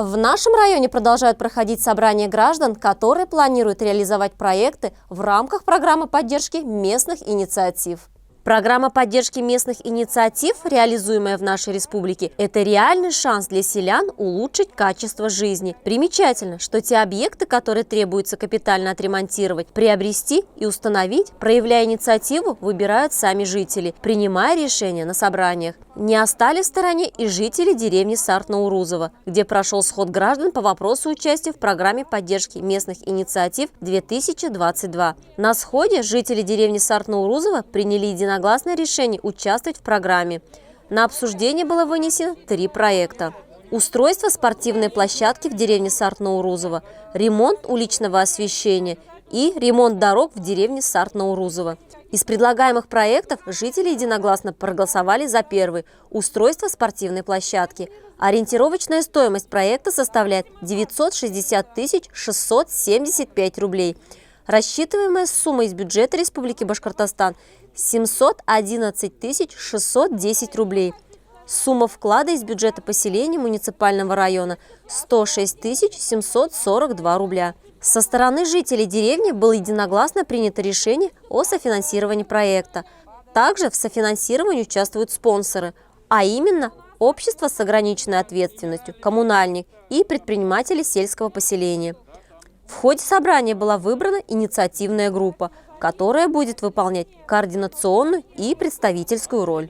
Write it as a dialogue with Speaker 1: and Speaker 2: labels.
Speaker 1: В нашем районе продолжают проходить собрания граждан, которые планируют реализовать проекты в рамках программы поддержки местных инициатив. Программа поддержки местных инициатив, реализуемая в нашей республике, это реальный шанс для селян улучшить качество жизни. Примечательно, что те объекты, которые требуется капитально отремонтировать, приобрести и установить, проявляя инициативу, выбирают сами жители, принимая решения на собраниях. Не остались в стороне и жители деревни Сартноурузово, где прошел сход граждан по вопросу участия в программе поддержки местных инициатив 2022. На сходе жители деревни Сартноурузово приняли единогласное решение участвовать в программе. На обсуждение было вынесено 3 проекта. Устройство спортивной площадки в деревне Сартноурузово, ремонт уличного освещения и ремонт дорог в деревне Сартноурузово. Из предлагаемых проектов жители единогласно проголосовали за первый – устройство спортивной площадки. Ориентировочная стоимость проекта составляет 960 675 рублей. Рассчитываемая сумма из бюджета Республики Башкортостан – 711 610 рублей. Сумма вклада из бюджета поселения муниципального района – 106 742 рубля. Со стороны жителей деревни было единогласно принято решение о софинансировании проекта. Также в софинансировании участвуют спонсоры, а именно общество с ограниченной ответственностью, коммунальник и предприниматели сельского поселения. В ходе собрания была выбрана инициативная группа, которая будет выполнять координационную и представительскую роль.